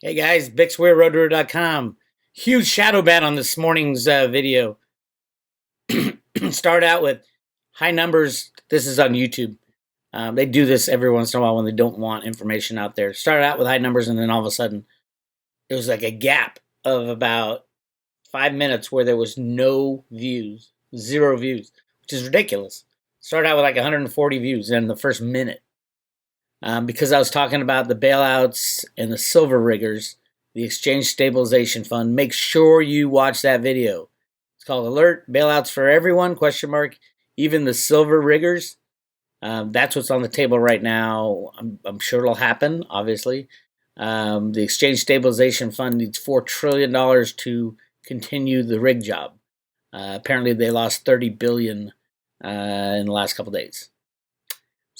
Hey guys, Bix Weir, roadrunner.com. Huge shadow ban on this morning's video. Start out with high numbers. This is on YouTube. They do this every once in a while when they don't want information out there. Start out with high numbers, and then all of a sudden, it was like a gap of about 5 minutes where there was no views, zero views, which is ridiculous. Start out with like 140 views in the first minute. Because I was talking about the bailouts and the silver riggers, the Exchange Stabilization Fund. Make sure you watch that video. It's called Alert Bailouts for Everyone, question mark, even the silver riggers. That's what's on the table right now. I'm sure it'll happen, obviously. The Exchange Stabilization Fund needs $4 trillion to continue the rig job. Apparently they lost $30 billion in the last couple days.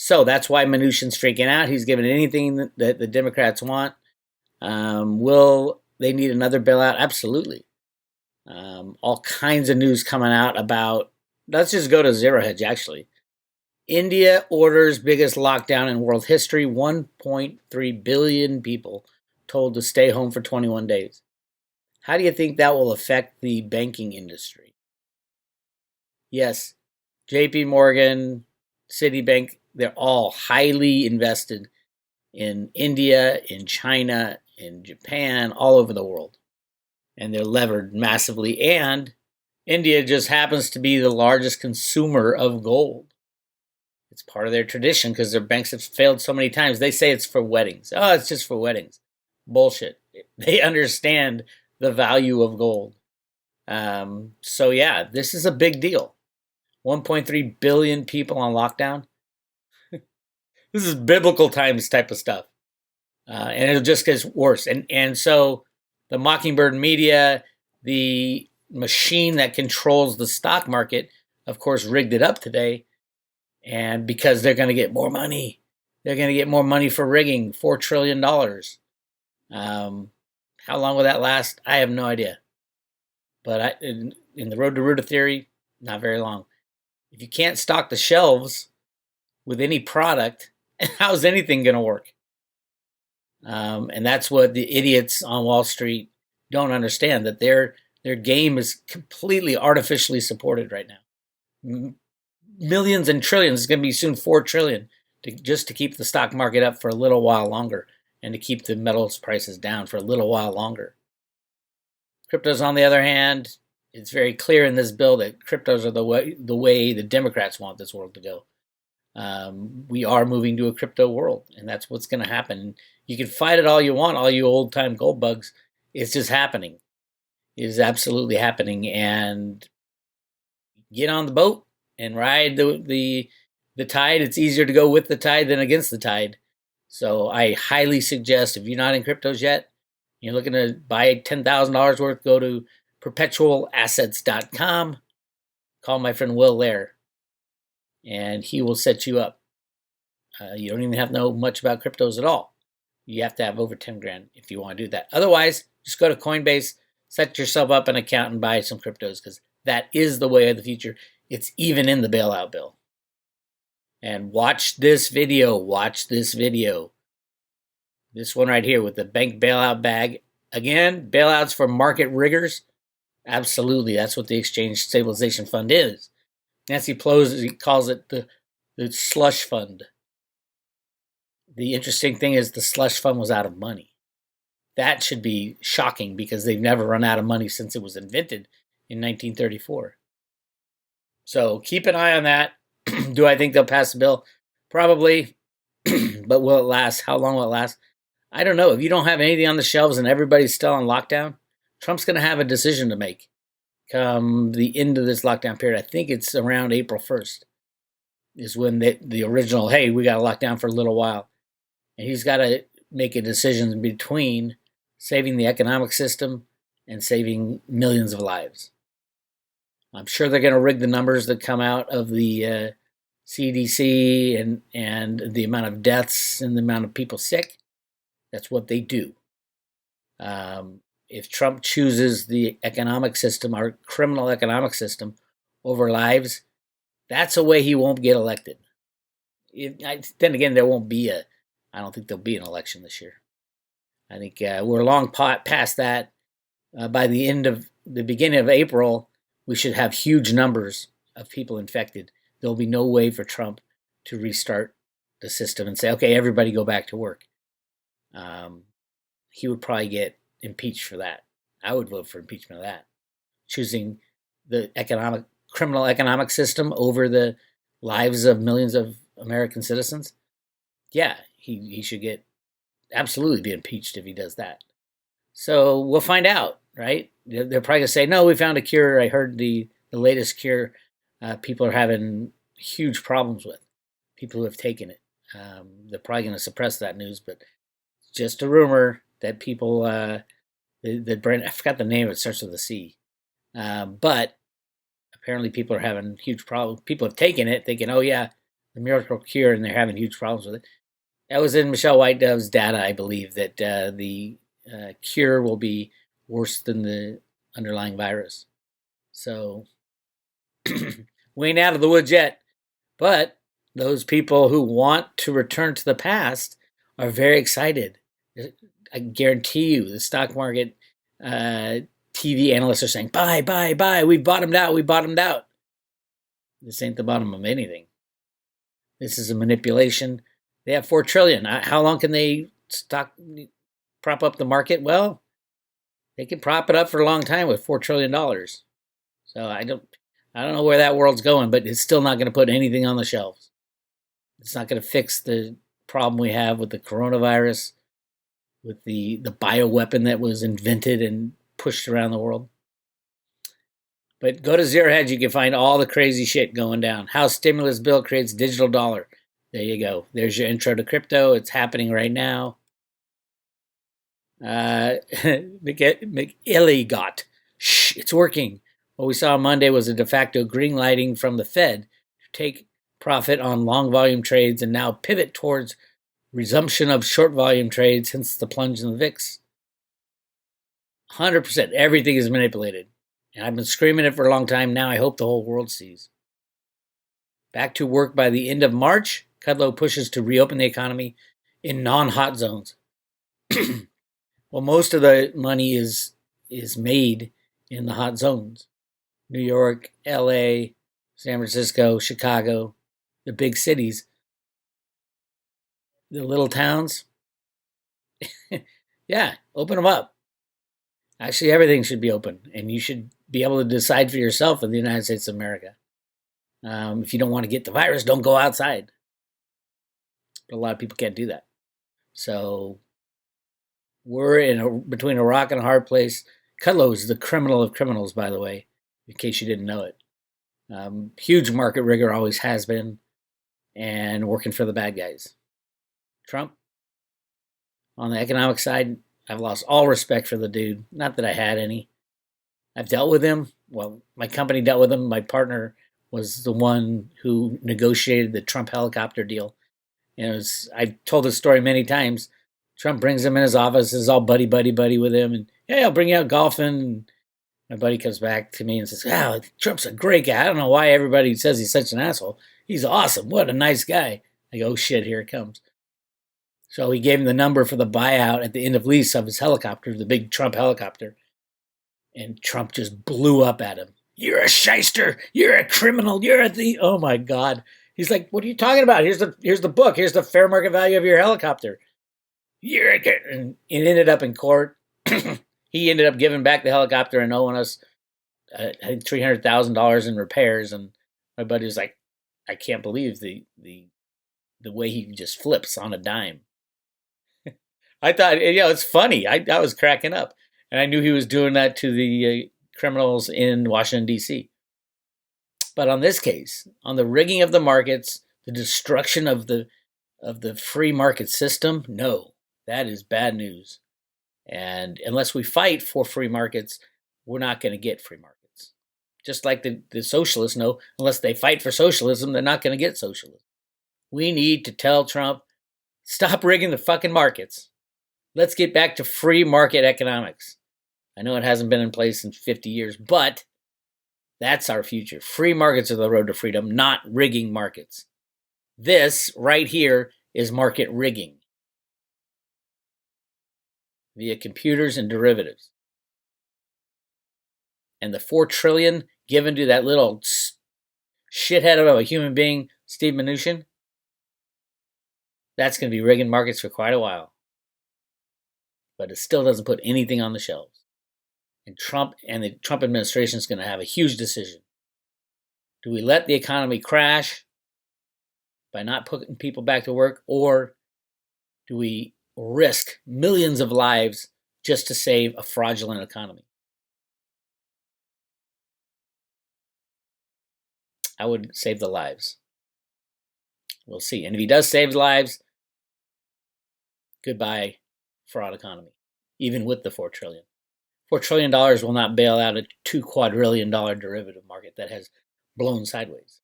So that's why Mnuchin's freaking out. He's given anything that the Democrats want. Will they need another bailout? Absolutely. All kinds of news coming out about, let's just go to Zero Hedge actually. India orders biggest lockdown in world history. 1.3 billion people told to stay home for 21 days. How do you think that will affect the banking industry? Yes, JP Morgan, Citibank, they're all highly invested in India, in China, in Japan, all over the world. And they're levered massively. And India just happens to be the largest consumer of gold. It's part of their tradition because their banks have failed so many times. They say it's for weddings. Oh, it's just for weddings. Bullshit. They understand the value of gold. So yeah, this is a big deal. 1.3 billion people on lockdown. This is biblical times type of stuff. And it'll just get worse. And so the Mockingbird media, the machine that controls the stock market, of course, rigged it up today. And because they're going to get more money, they're going to get more money for rigging, $4 trillion. How long will that last? I have no idea. But in the road to Ruta theory, not very long. If you can't stock the shelves with any product, how's anything going to work? And that's what the idiots on Wall Street don't understand, that their game is completely artificially supported right now. Millions and trillions, it's going to be soon 4 trillion just to keep the stock market up for a little while longer and to keep the metals prices down for a little while longer. Cryptos, on the other hand, it's very clear in this bill that cryptos are the way the Democrats want this world to go. We are moving to a crypto world, and that's what's going to happen. You can fight it all you want, all you old-time gold bugs. It's just happening. It is absolutely happening, and get on the boat and ride the tide. It's easier to go with the tide than against the tide. So I highly suggest, if you're not in cryptos yet, you're looking to buy $10,000 worth, go to perpetualassets.com. Call my friend Will there, and he will set you up. You don't even have to know much about cryptos at all. You have to have over 10 grand if you want to do that. Otherwise, just go to Coinbase, set yourself up an account, and buy some cryptos, because that is the way of the future. It's even in the bailout bill. And watch this video. Watch this video. This one right here with the bank bailout bag. Again, bailouts for market riggers. Absolutely, that's what the Exchange Stabilization Fund is. Nancy Pelosi calls it the slush fund. The interesting thing is the slush fund was out of money. That should be shocking because they've never run out of money since it was invented in 1934. So keep an eye on that. Do I think they'll pass the bill? Probably. But will it last? How long will it last? I don't know. If you don't have anything on the shelves and everybody's still on lockdown, Trump's going to have a decision to make come the end of this lockdown period. I think it's around April 1st is when the original, hey, we got to lock down for a little while. And he's got to make a decision between saving the economic system and saving millions of lives. I'm sure they're going to rig the numbers that come out of the CDC and the amount of deaths and the amount of people sick. That's what they do. If Trump chooses the economic system, our criminal economic system, over lives, that's a way he won't get elected. Then again, there won't be I don't think there'll be an election this year. I think we're long past that. By the beginning of April, we should have huge numbers of people infected. There'll be no way for Trump to restart the system and say, okay, everybody go back to work. He would probably get impeached for that. I would vote for impeachment of that. Choosing the criminal economic system over the lives of millions of American citizens. Yeah, he should absolutely be impeached if he does that. So we'll find out, right? They're probably going to say, no, we found a cure. I heard the latest cure people are having huge problems with, people who have taken it. They're probably going to suppress that news, but it's just a rumor that people, that brand, I forgot the name, it starts with a C. But apparently people are having huge problems. People have taken it thinking, oh yeah, the miracle cure, and they're having huge problems with it. That was in Michelle White Dove's data, I believe, that the cure will be worse than the underlying virus. So we ain't out of the woods yet. But those people who want to return to the past are very excited. I guarantee you, the stock market TV analysts are saying, buy, buy, buy. We bottomed out. We bottomed out. This ain't the bottom of anything. This is a manipulation. They have $4 trillion. How long can they prop up the market? Well, they can prop it up for a long time with $4 trillion. So I don't know where that world's going, but it's still not going to put anything on the shelves. It's not going to fix the problem we have with the coronavirus, with the bioweapon that was invented and pushed around the world. But go to Zero Hedge, you can find all the crazy shit going down. How stimulus bill creates digital dollar. There you go. There's your intro to crypto. It's happening right now. McIlligot. Shh, it's working. What we saw on Monday was a de facto green lighting from the Fed to take profit on long volume trades and now pivot towards resumption of short volume trades since the plunge in the VIX. 100%. Everything is manipulated. And I've been screaming it for a long time. Now I hope the whole world sees. Back to work by the end of March. Kudlow pushes to reopen the economy in non-hot zones. Well, most of the money is made in the hot zones. New York, LA, San Francisco, Chicago, the big cities. The little towns, yeah, open them up. Actually, everything should be open, and you should be able to decide for yourself in the United States of America. If you don't want to get the virus, don't go outside. But a lot of people can't do that. So we're between a rock and a hard place. Kudlow is the criminal of criminals, by the way, in case you didn't know it. Huge market rigger, always has been, and working for the bad guys. Trump, on the economic side, I've lost all respect for the dude. Not that I had any. I've dealt with him. Well, my company dealt with him. My partner was the one who negotiated the Trump helicopter deal. And I told this story many times. Trump brings him in his office, is all buddy with him, and hey, I'll bring you out golfing. And my buddy comes back to me and says, wow, Trump's a great guy. I don't know why everybody says he's such an asshole. He's awesome. What a nice guy. I go, oh shit, here it comes. So he gave him the number for the buyout at the end of lease of his helicopter, the big Trump helicopter. And Trump just blew up at him. You're a shyster. You're a criminal. You're a thief. Oh my God. He's like, what are you talking about? Here's the book. Here's the fair market value of your helicopter. And it ended up in court. He ended up giving back the helicopter and owing us, I think, $300,000 in repairs. And my buddy was like, I can't believe the way he just flips on a dime. I thought, it's funny. I was cracking up. And I knew he was doing that to the criminals in Washington, D.C. But on this case, on the rigging of the markets, the destruction of the free market system, no, that is bad news. And unless we fight for free markets, we're not going to get free markets. Just like the socialists know, unless they fight for socialism, they're not going to get socialism. We need to tell Trump, stop rigging the fucking markets. Let's get back to free market economics. I know it hasn't been in place in 50 years, but that's our future. Free markets are the road to freedom, not rigging markets. This right here is market rigging. via computers and derivatives. And the $4 trillion given to that little shithead of a human being, Steve Mnuchin, that's going to be rigging markets for quite a while. But it still doesn't put anything on the shelves. And the Trump administration is going to have a huge decision. Do we let the economy crash by not putting people back to work, or do we risk millions of lives just to save a fraudulent economy? I would save the lives. We'll see. And if he does save lives, goodbye fraud economy, even with the $4 trillion. $4 trillion will not bail out a $2 quadrillion derivative market that has blown sideways.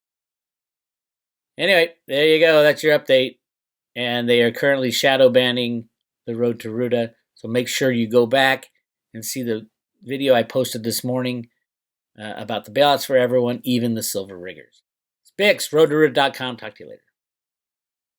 Anyway, there you go. That's your update. And they are currently shadow banning the road to Ruta. So make sure you go back and see the video I posted this morning about the bailouts for everyone, even the silver riggers. It's Bix, roadtoruta.com. Talk to you later.